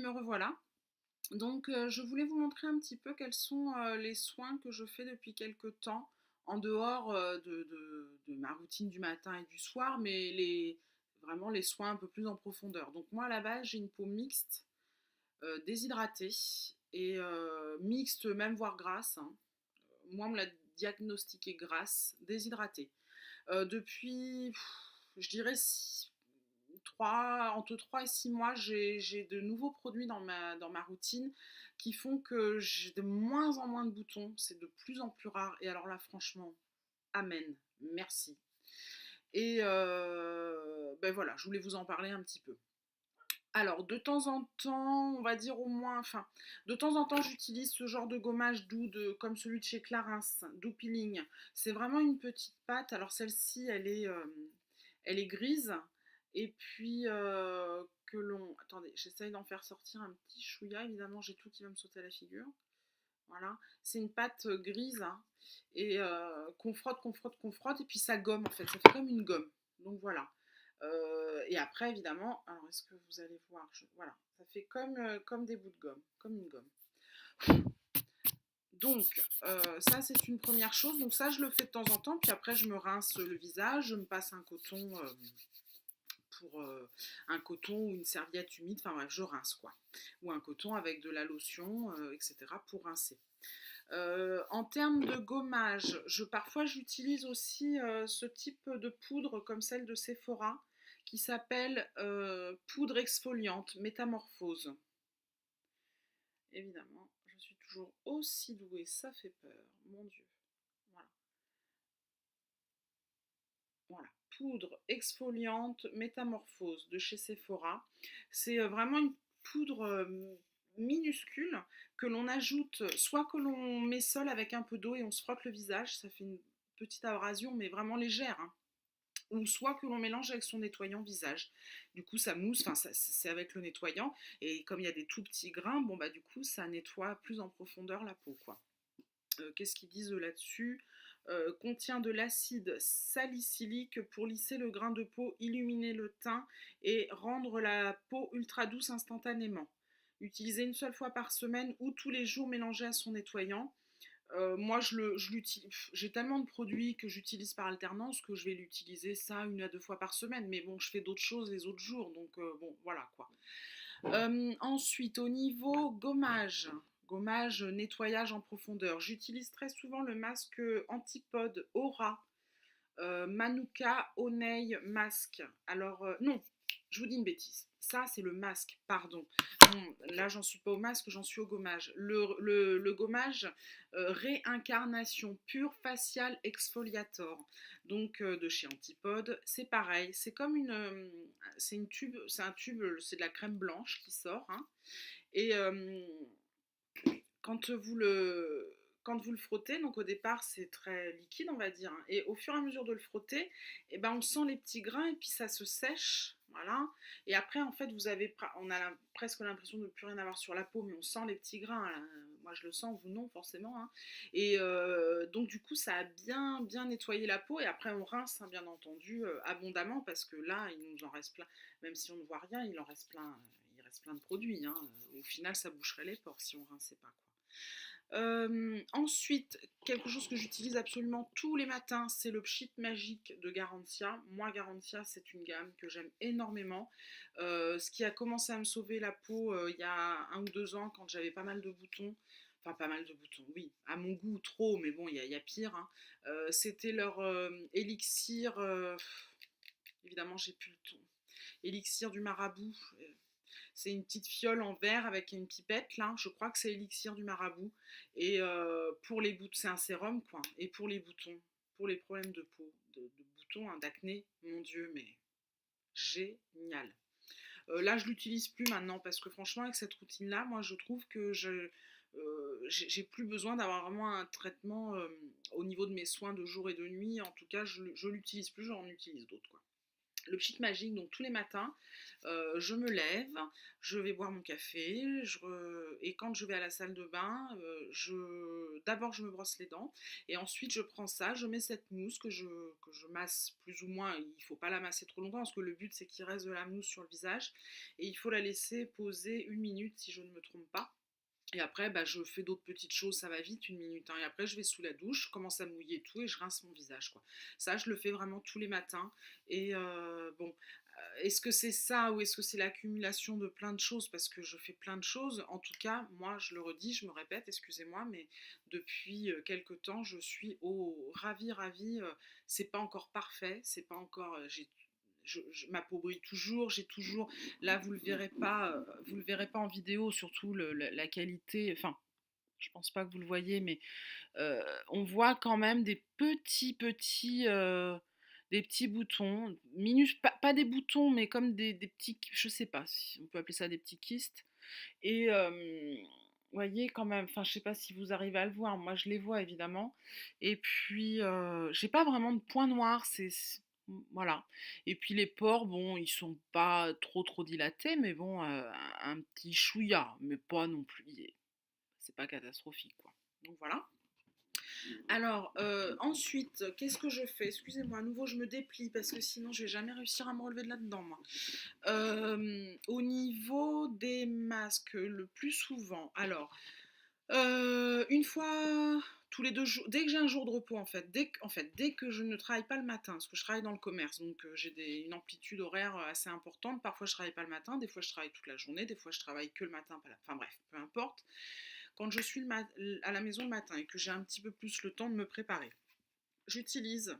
me revoilà. Donc, je voulais vous montrer un petit peu quels sont les soins que je fais depuis quelques temps, en dehors de ma routine du matin et du soir, mais vraiment les soins un peu plus en profondeur. Donc, moi, à la base, j'ai une peau mixte, déshydratée, et mixte, même voire grasse, hein. Moi, on me l'a diagnostiquée grasse, déshydratée. Depuis, je dirais, entre 3 et 6 mois, j'ai de nouveaux produits dans ma routine qui font que j'ai de moins en moins de boutons. C'est de plus en plus rare. Et alors là, franchement, amen. Merci. Et ben voilà, je voulais vous en parler un petit peu. Alors, de temps en temps, on va dire au moins, enfin, de temps en temps, j'utilise ce genre de gommage doux, comme celui de chez Clarins, Doux Peeling. C'est vraiment une petite pâte. Alors, celle-ci, elle est grise. Et puis, que l'on. Attendez, j'essaye d'en faire sortir un petit chouïa. Évidemment, j'ai tout qui va me sauter à la figure. Voilà. C'est une pâte grise, hein, et qu'on frotte, qu'on frotte, qu'on frotte. Et puis, ça gomme, en fait. Ça fait comme une gomme. Donc, voilà. Et après, évidemment, alors est-ce que vous allez voir, voilà, ça fait comme des bouts de gomme, comme une gomme. Donc, ça, c'est une première chose. Donc, ça, je le fais de temps en temps. Puis après, je me rince le visage, je me passe un coton pour un coton ou une serviette humide. Enfin, bref, je rince quoi. Ou un coton avec de la lotion, etc. pour rincer. En termes de gommage, parfois j'utilise aussi ce type de poudre comme celle de Sephora qui s'appelle poudre exfoliante métamorphose. Évidemment, je suis toujours aussi douée, ça fait peur, mon Dieu. Voilà, voilà. Poudre exfoliante métamorphose de chez Sephora. C'est vraiment une poudre minuscule que l'on ajoute, soit que l'on met seul avec un peu d'eau et on se frotte le visage, ça fait une petite abrasion mais vraiment légère, hein. Ou soit que l'on mélange avec son nettoyant visage. Du coup, ça mousse, enfin, c'est avec le nettoyant. Et comme il y a des tout petits grains, bon, bah, du coup, ça nettoie plus en profondeur la peau, quoi. Qu'est-ce qu'ils disent là-dessus? Contient de l'acide salicylique pour lisser le grain de peau, illuminer le teint et rendre la peau ultra douce instantanément. Utilisé une seule fois par semaine ou tous les jours mélangé à son nettoyant. Moi, je l'utilise. J'ai tellement de produits que j'utilise par alternance que je vais l'utiliser ça 1 à 2 fois par semaine. Mais bon, je fais d'autres choses les autres jours, donc bon, voilà quoi. Ensuite, au niveau gommage, nettoyage en profondeur, j'utilise très souvent le masque Antipode Aura Manuka Oneil Masque. Alors, non, je vous dis une bêtise. Ça, c'est le masque, pardon. Bon, là, j'en suis pas au masque, j'en suis au gommage. Le gommage réincarnation pure facial exfoliator. Donc, de chez Antipode. C'est pareil. C'est comme c'est une tube, c'est un tube, c'est de la crème blanche qui sort, hein. Et quand vous le, quand vous le frottez, donc au départ c'est très liquide on va dire, hein, et au fur et à mesure de le frotter, et ben on sent les petits grains et puis ça se sèche, voilà. Et après en fait on a presque l'impression de ne plus rien avoir sur la peau, mais on sent les petits grains, hein. Moi je le sens, vous non forcément, hein. Et donc du coup ça a bien bien nettoyé la peau et après on rince, hein, bien entendu, abondamment parce que là il nous en reste plein, même si on ne voit rien, il en reste plein. Il reste plein de produits, hein. Au final, ça boucherait les pores si on rinçait pas, quoi. Ensuite, quelque chose que j'utilise absolument tous les matins, c'est le pchit magique de Garantia. Moi, Garantia, c'est une gamme que j'aime énormément. Ce qui a commencé à me sauver la peau il y a 1 ou 2 ans quand j'avais pas mal de boutons. Enfin, pas mal de boutons, oui, à mon goût, trop, mais bon, il y a pire, hein. C'était leur élixir, évidemment, j'ai plus le ton. Élixir du marabout. C'est une petite fiole en verre avec une pipette là, je crois que c'est élixir du marabout. Et pour les boutons, c'est un sérum quoi. Et pour les boutons, pour les problèmes de peau, de boutons, hein, d'acné, mon Dieu, mais génial. Là, je l'utilise plus maintenant parce que franchement, avec cette routine-là, moi, je trouve que j'ai plus besoin d'avoir vraiment un traitement au niveau de mes soins de jour et de nuit. En tout cas, je l'utilise plus, j'en utilise d'autres quoi. Le Pchit magique, donc tous les matins, je me lève, je vais boire mon café, et quand je vais à la salle de bain, d'abord je me brosse les dents, et ensuite je prends ça, je mets cette mousse que je masse plus ou moins, il ne faut pas la masser trop longtemps, parce que le but c'est qu'il reste de la mousse sur le visage, et il faut la laisser poser 1 minute si je ne me trompe pas. Et après, bah, je fais d'autres petites choses, ça va vite, 1 minute, hein. Et après, je vais sous la douche, je commence à mouiller tout et je rince mon visage, quoi. Ça, je le fais vraiment tous les matins. Et bon, est-ce que c'est ça ou est-ce que c'est l'accumulation de plein de choses? Parce que je fais plein de choses. En tout cas, moi, je le redis, je me répète, excusez-moi, mais depuis quelque temps, je suis ravie, ravie. C'est pas encore parfait, c'est pas encore. Ma peau brille toujours, j'ai toujours, là vous le verrez pas en vidéo, surtout la qualité, enfin, je pense pas que vous le voyez, mais on voit quand même des petits boutons, pas des boutons, mais comme des petits, je sais pas si on peut appeler ça des petits kystes. Et vous voyez quand même, enfin je sais pas si vous arrivez à le voir, moi je les vois évidemment. Et puis j'ai pas vraiment de points noirs, voilà. Et puis les pores, bon, ils sont pas trop dilatés, mais bon, un petit chouïa, mais pas non plus, c'est pas catastrophique quoi. Donc voilà. Alors, ensuite, qu'est-ce que je fais? Excusez-moi, à nouveau, je me déplie parce que sinon, je vais jamais réussir à me relever de là-dedans, moi. Au niveau des masques, le plus souvent, alors, une fois tous les 2 jours, dès que j'ai un jour de repos, dès que je ne travaille pas le matin, parce que je travaille dans le commerce, donc j'ai une amplitude horaire assez importante. Parfois, je travaille pas le matin, des fois, je travaille toute la journée, des fois, je travaille que le matin, enfin bref, peu importe. Quand je suis à la maison le matin et que j'ai un petit peu plus le temps de me préparer, j'utilise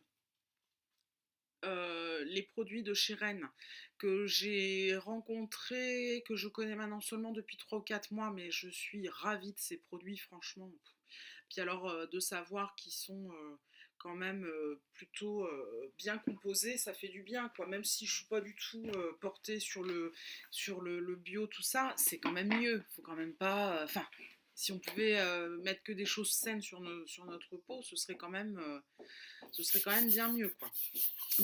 les produits de chez Rennes que j'ai rencontrés, que je connais maintenant seulement depuis 3 ou 4 mois, mais je suis ravie de ces produits, franchement. Puis alors, de savoir qu'ils sont quand même plutôt bien composés, ça fait du bien, quoi. Même si je suis pas du tout portée sur le bio, tout ça, c'est quand même mieux. Faut quand même pas. Enfin, si on pouvait mettre que des choses saines sur notre peau, ce serait quand même bien mieux, quoi.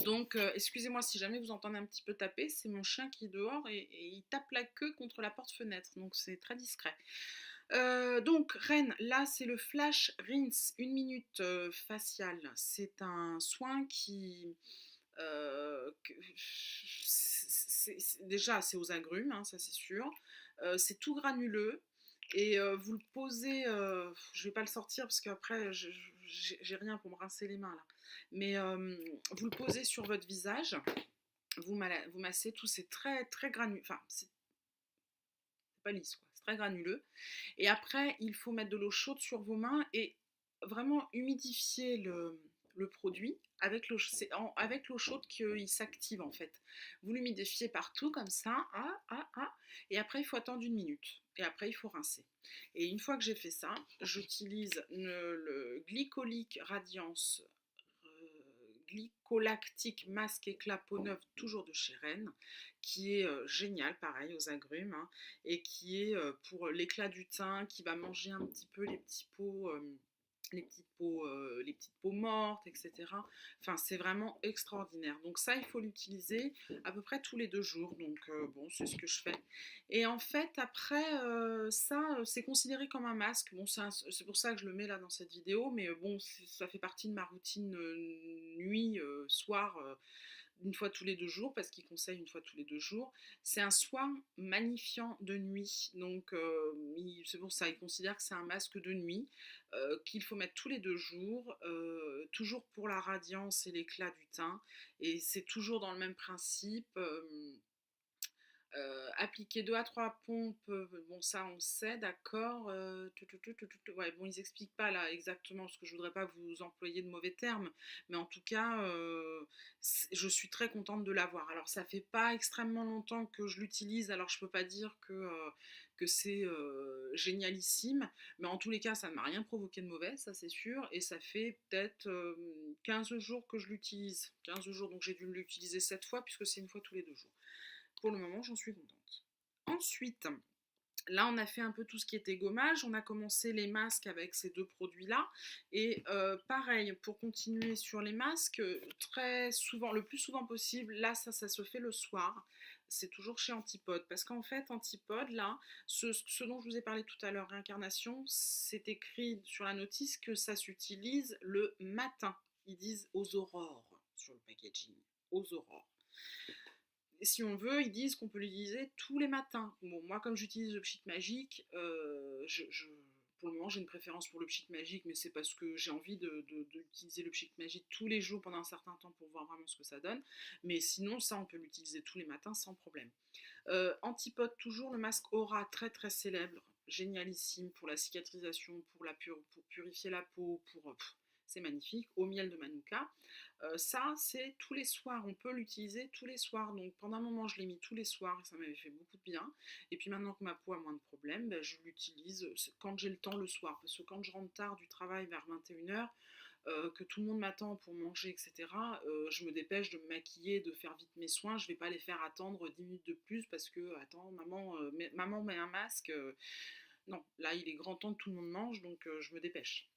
Donc, excusez-moi si jamais vous entendez un petit peu taper, c'est mon chien qui est dehors et il tape la queue contre la porte-fenêtre, donc c'est très discret. Donc, Rennes, là, c'est le Flash Rinse 1 minute facial. C'est un soin qui. Déjà, c'est aux agrumes, hein, ça c'est sûr. C'est tout granuleux. Et vous le posez, je vais pas le sortir parce qu'après j'ai rien pour me rincer les mains là. Mais vous le posez sur votre visage, vous massez tout, c'est très très granuleux, enfin c'est pas lisse quoi, c'est très granuleux. Et après il faut mettre de l'eau chaude sur vos mains et vraiment humidifier le produit avec avec l'eau chaude qu'il s'active en fait. Vous l'humidifiez partout comme ça, et après il faut attendre 1 minute. Et après il faut rincer. Et une fois que j'ai fait ça, j'utilise le glycolique Radiance glycolactique masque éclat peau neuve, toujours de chez Rennes, qui est génial, pareil, aux agrumes, hein, et qui est pour l'éclat du teint, qui va manger un petit peu les petites peaux mortes, etc. Enfin, c'est vraiment extraordinaire. Donc ça, il faut l'utiliser à peu près tous les 2 jours. Donc bon, c'est ce que je fais. Et en fait, après, ça, c'est considéré comme un masque. Bon, c'est pour ça que je le mets là dans cette vidéo. Mais bon, ça fait partie de ma routine nuit, soir. Une fois tous les 2 jours, parce qu'il conseille une fois tous les 2 jours. C'est un soin magnifiant de nuit. Donc, c'est pour ça, il considère que c'est un masque de nuit, qu'il faut mettre tous les 2 jours, toujours pour la radiance et l'éclat du teint. Et c'est toujours dans le même principe. Appliquer 2 à 3 pompes, bon ça on sait, d'accord. Ouais, bon ils expliquent pas là exactement parce que je voudrais pas vous employer de mauvais termes, mais en tout cas, je suis très contente de l'avoir. Alors ça fait pas extrêmement longtemps que je l'utilise, alors je peux pas dire que c'est génialissime, mais en tous les cas ça ne m'a rien provoqué de mauvais, ça c'est sûr, et ça fait peut-être 15 jours que je l'utilise. 15 jours, donc j'ai dû l'utiliser 7 fois puisque c'est une fois tous les 2 jours. Pour le moment, j'en suis contente. Ensuite, Là, on a fait un peu tout ce qui était gommage. On a commencé les masques avec ces deux produits-là. Et pareil, pour continuer sur les masques, très souvent, le plus souvent possible, là, ça se fait le soir. C'est toujours chez Antipode. Parce qu'en fait, Antipode, là, ce dont je vous ai parlé tout à l'heure, réincarnation, c'est écrit sur la notice que ça s'utilise le matin. Ils disent aux aurores sur le packaging. Aux aurores. Si on veut, ils disent qu'on peut l'utiliser tous les matins. Bon, moi, comme j'utilise le pchit magique, pour le moment, j'ai une préférence pour le pchit magique, mais c'est parce que j'ai envie d'utiliser le pchit magique tous les jours pendant un certain temps pour voir vraiment ce que ça donne. Mais sinon, ça, on peut l'utiliser tous les matins sans problème. Antipode, toujours le masque Aura, très très célèbre, génialissime pour la cicatrisation, pour purifier la peau, c'est magnifique, au miel de Manuka. Ça, c'est tous les soirs, on peut l'utiliser tous les soirs. Donc pendant un moment, je l'ai mis tous les soirs et ça m'avait fait beaucoup de bien. Et puis maintenant que ma peau a moins de problèmes, ben, je l'utilise quand j'ai le temps le soir. Parce que quand je rentre tard du travail vers 21h, que tout le monde m'attend pour manger, etc., je me dépêche de me maquiller, de faire vite mes soins. Je ne vais pas les faire attendre 10 minutes de plus parce que, attends, maman met un masque. Non, là, il est grand temps que tout le monde mange, donc je me dépêche.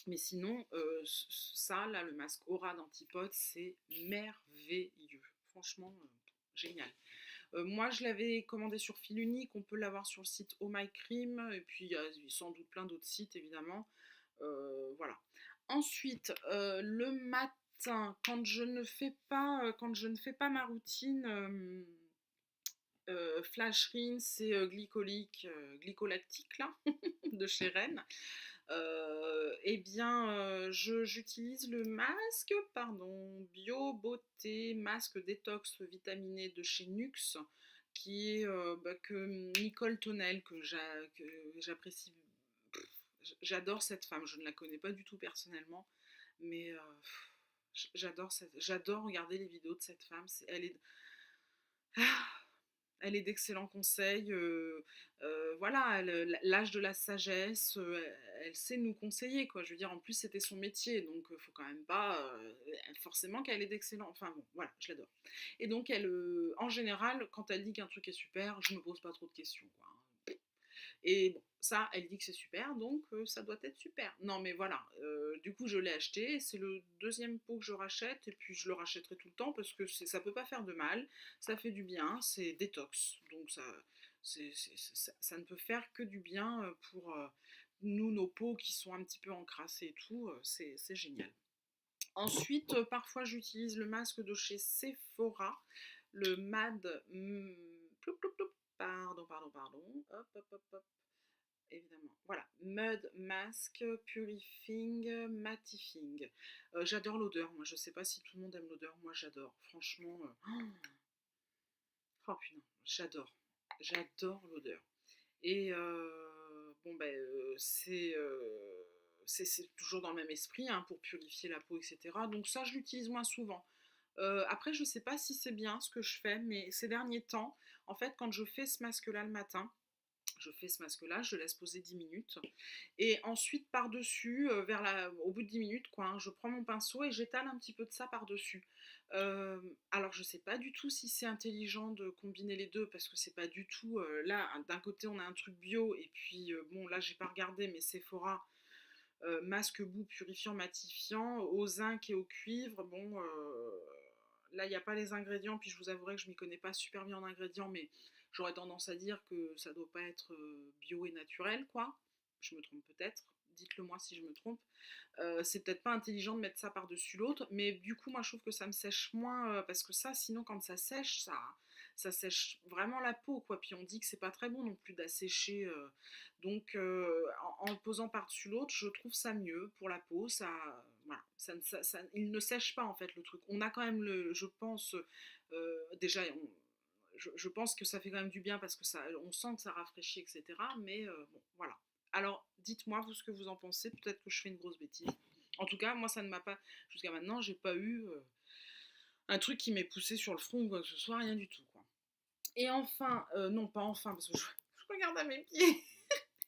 Mais sinon, ça, là, le masque Aura d'Antipode, c'est merveilleux. Franchement, génial. Moi, je l'avais commandé sur fil unique. On peut l'avoir sur le site Oh My Cream. Et puis, il y a sans doute plein d'autres sites, évidemment. Voilà. Ensuite, le matin, quand je ne fais pas ma routine Flash Rin, c'est glycolactique là, de chez Rennes. Eh bien, j'utilise le masque, pardon, Bio Beauté masque détox vitaminé de chez Nux, qui est que Nicole Tonnel, que j'apprécie. J'adore cette femme, je ne la connais pas du tout personnellement, mais j'adore regarder les vidéos de cette femme. Elle est d'excellents conseils. Voilà, l'âge de la sagesse, elle sait nous conseiller, quoi. Je veux dire, en plus, c'était son métier, donc faut quand même pas forcément qu'elle est d'excellents. Enfin bon, voilà, je l'adore. Et donc, en général, quand elle dit qu'un truc est super, je me pose pas trop de questions, quoi. Et bon, ça, elle dit que c'est super, donc ça doit être super. Non, mais voilà, du coup, je l'ai acheté. C'est le deuxième pot que je rachète, et puis je le rachèterai tout le temps parce que ça peut pas faire de mal, ça fait du bien, c'est détox. Donc ça ne peut faire que du bien pour nous, nos peaux qui sont un petit peu encrassées et tout, c'est génial. Ensuite, parfois, j'utilise le masque de chez Sephora, le MAD. Pardon. Hop, évidemment. Voilà, Mud Mask Purifying Mattifying. J'adore l'odeur, moi je sais pas si tout le monde aime l'odeur, moi j'adore. Franchement, oh putain, j'adore l'odeur. Et bon ben c'est toujours dans le même esprit hein, pour purifier la peau, etc. Donc ça je l'utilise moins souvent. Après je sais pas si c'est bien ce que je fais, mais ces derniers temps, en fait quand je fais ce masque-là le matin, je fais ce masque-là, je laisse poser 10 minutes. Et ensuite, par-dessus, au bout de 10 minutes, quoi, hein, je prends mon pinceau et j'étale un petit peu de ça par-dessus. Alors, je ne sais pas du tout si c'est intelligent de combiner les deux, parce que c'est pas du tout... là, d'un côté, on a un truc bio, et puis, bon, là, j'ai pas regardé, mais Sephora, masque boue purifiant, matifiant, au zinc et au cuivre. Bon, là, il n'y a pas les ingrédients, puis je vous avouerai que je m'y connais pas super bien en ingrédients, mais j'aurais tendance à dire que ça doit pas être bio et naturel, quoi. Je me trompe peut-être. Dites-le moi si je me trompe. C'est peut-être pas intelligent de mettre ça par-dessus l'autre, mais du coup, moi, je trouve que ça me sèche moins, parce que ça, sinon, quand ça sèche, ça sèche vraiment la peau, quoi. Puis on dit que c'est pas très bon non plus d'assécher. Donc, en le posant par-dessus l'autre, je trouve ça mieux pour la peau. Voilà, il ne sèche pas, en fait, le truc. On a quand même, je pense, déjà, je pense que ça fait quand même du bien parce que on sent que ça rafraîchit, etc. Mais bon, voilà. Alors, dites-moi vous ce que vous en pensez. Peut-être que je fais une grosse bêtise. En tout cas, moi, ça ne m'a pas. Jusqu'à maintenant, j'ai pas eu un truc qui m'est poussé sur le front ou quoi que ce soit, rien du tout, quoi. Et enfin, non, pas enfin, parce que je regarde à mes pieds.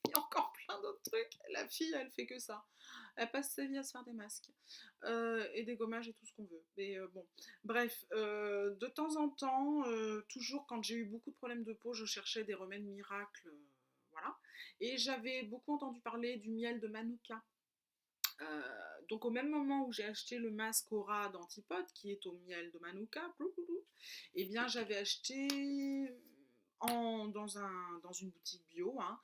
Il y a encore plein d'autres trucs. La fille, elle fait que ça. Elle passe sa vie à se faire des masques et des gommages et tout ce qu'on veut. Mais bon, bref, de temps en temps, toujours quand j'ai eu beaucoup de problèmes de peau, je cherchais des remèdes miracles. voilà. Et j'avais beaucoup entendu parler du miel de Manuka. Donc au même moment où j'ai acheté le masque Aura d'Antipode, qui est au miel de Manuka, eh bien j'avais acheté dans une boutique bio, hein,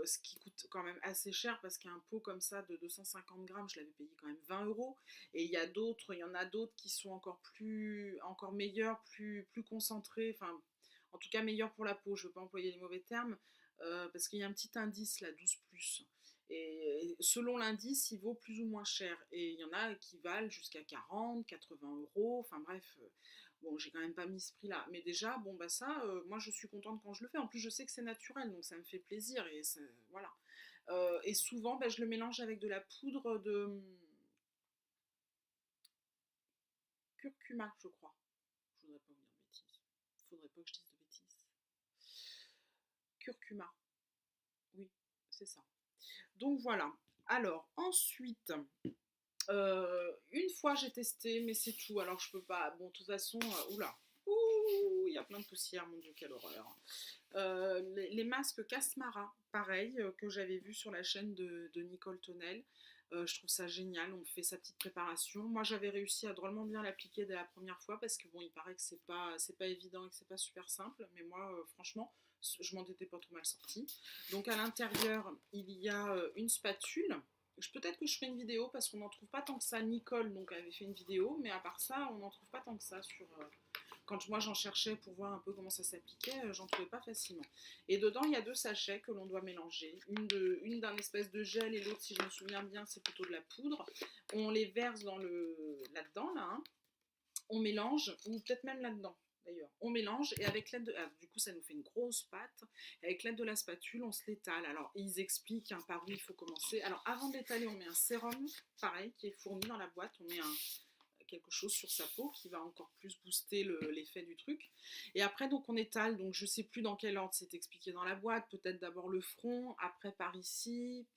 ce qui coûte quand même assez cher parce qu'un pot comme ça de 250 grammes, je l'avais payé quand même 20 euros. Et il y en a d'autres qui sont encore meilleurs, plus concentrés, enfin en tout cas meilleurs pour la peau, je ne veux pas employer les mauvais termes, parce qu'il y a un petit indice là, 12+. Et selon l'indice, il vaut plus ou moins cher. Et il y en a qui valent jusqu'à 40, 80 euros. Enfin bref, bon, j'ai quand même pas mis ce prix-là. Mais déjà, bon, bah ça, moi je suis contente quand je le fais. En plus, je sais que c'est naturel, donc ça me fait plaisir. Et voilà. Et souvent, bah, je le mélange avec de la poudre de curcuma, je crois. Je voudrais pas vous dire de bêtises. Faudrait pas que je dise de bêtises. Curcuma, oui, c'est ça. Donc voilà. Alors, ensuite, une fois j'ai testé, mais c'est tout. Alors je peux pas. Bon, de toute façon, oula, ouh, il y a plein de poussière, mon Dieu, quelle horreur. Les masques Casmara, pareil, que j'avais vu sur la chaîne de Nicole Tonnel. Je trouve ça génial, on fait sa petite préparation. Moi, j'avais réussi à drôlement bien l'appliquer dès la première fois parce que bon, il paraît que c'est pas évident et que c'est pas super simple, mais moi, franchement, je m'en étais pas trop mal sortie. Donc à l'intérieur, il y a une spatule. Peut-être que je ferai une vidéo parce qu'on n'en trouve pas tant que ça. Nicole donc avait fait une vidéo, mais à part ça, on n'en trouve pas tant que ça sur. Quand moi j'en cherchais pour voir un peu comment ça s'appliquait, j'en trouvais pas facilement. Et dedans, il y a 2 sachets que l'on doit mélanger. Une d'un espèce de gel et l'autre, si je me souviens bien, c'est plutôt de la poudre. On les verse là-dedans, là, hein. On mélange, ou peut-être même là-dedans. D'ailleurs, on mélange et avec l'aide de. Ah, du coup, ça nous fait une grosse pâte. Et avec l'aide de la spatule, on se l'étale. Alors, ils expliquent hein, par où il faut commencer. Alors, avant d'étaler, on met un sérum, pareil, qui est fourni dans la boîte. On met quelque chose sur sa peau qui va encore plus booster l'effet du truc. Et après, donc, on étale. Donc, je sais plus dans quel ordre c'est expliqué dans la boîte. Peut-être d'abord le front, après par ici,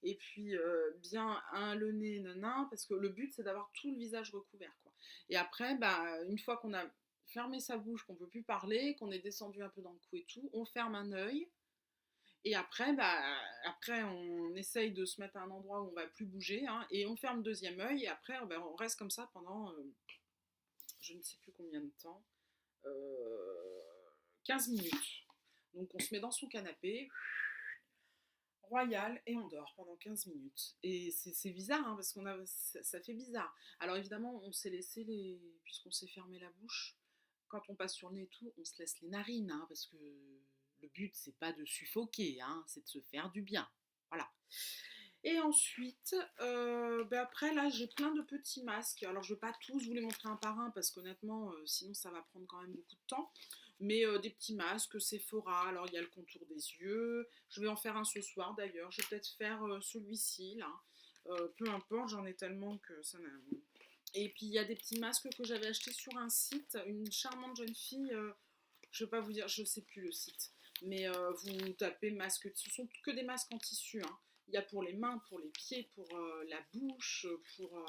et puis bien le nez, nanan, parce que le but, c'est d'avoir tout le visage recouvert, quoi. Et après, bah, une fois qu'on a fermé sa bouche, qu'on peut plus parler, qu'on est descendu un peu dans le cou et tout, on ferme un œil. Et après, après, on essaye de se mettre à un endroit où on va plus bouger, hein, et on ferme le deuxième œil. Et après, ben, on reste comme ça pendant je ne sais plus combien de temps, euh, 15 minutes. Donc on se met dans son canapé, royal, et on dort pendant 15 minutes. Et c'est bizarre, hein, parce ça fait bizarre. Alors évidemment, on s'est laissé puisqu'on s'est fermé la bouche, quand on passe sur le nez et tout, on se laisse les narines, hein, parce que le but, c'est pas de suffoquer, hein, c'est de se faire du bien. Voilà. Et ensuite, ben après, là, j'ai plein de petits masques. Alors, je ne vais pas tous vous les montrer un par un parce qu'honnêtement, sinon, ça va prendre quand même beaucoup de temps. Mais des petits masques Sephora. Alors, il y a le contour des yeux. Je vais en faire un ce soir d'ailleurs. Je vais peut-être faire celui-ci, là. Peu importe, j'en ai tellement que ça n'a. Et puis, il y a des petits masques que j'avais achetés sur un site. Une charmante jeune fille. Je ne vais pas vous dire, je ne sais plus le site. Mais vous tapez masque. Ce sont que des masques en tissu, hein. Il y a pour les mains, pour les pieds, pour la bouche, pour.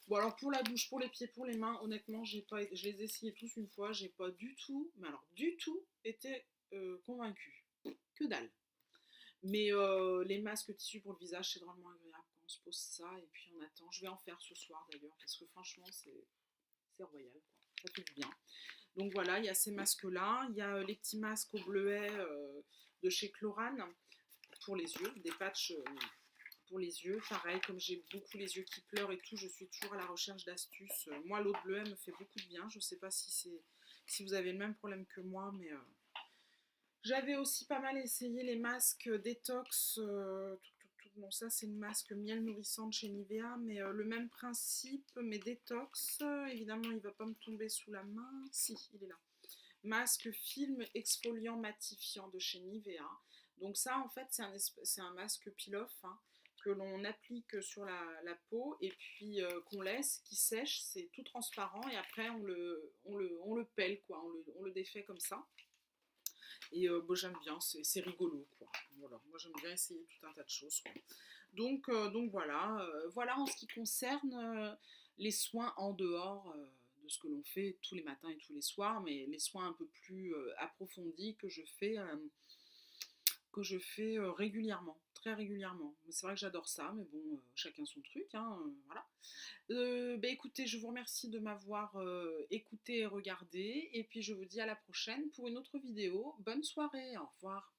Bon, alors pour la bouche, pour les pieds, pour les mains, honnêtement, je les ai essayés tous une fois, j'ai pas du tout, mais alors du tout, été convaincue. Que dalle. Mais les masques tissu pour le visage, c'est vraiment agréable quand on se pose ça et puis on attend. Je vais en faire ce soir d'ailleurs, parce que franchement, c'est royal, quoi. Ça fait du bien. Donc voilà, il y a ces masques-là. Il y a les petits masques au bleuet de chez Chlorane pour les yeux, des patchs pour les yeux. Pareil, comme j'ai beaucoup les yeux qui pleurent et tout, je suis toujours à la recherche d'astuces. Moi, l'eau de bleuet me fait beaucoup de bien. Je ne sais pas si vous avez le même problème que moi, mais j'avais aussi pas mal essayé les masques détox. Bon, ça, c'est le masque miel nourrissant de chez Nivea, mais le même principe, mais détox. Évidemment, il ne va pas me tomber sous la main. Si, il est là. Masque film exfoliant matifiant de chez Nivea. Donc ça, en fait, c'est un masque peel-off, hein, que l'on applique sur la peau et puis qu'on laisse, qui sèche, c'est tout transparent et après on le pèle, quoi, on le défait comme ça. Et bon, j'aime bien, c'est rigolo, quoi. Voilà, moi j'aime bien essayer tout un tas de choses, quoi. Donc voilà, voilà en ce qui concerne les soins en dehors de ce que l'on fait tous les matins et tous les soirs, mais les soins un peu plus approfondis que je fais que je fais régulièrement, très régulièrement. C'est vrai que j'adore ça, mais bon, chacun son truc, hein, voilà. Bah, écoutez, je vous remercie de m'avoir écouté et regardé, et puis je vous dis à la prochaine pour une autre vidéo. Bonne soirée, au revoir.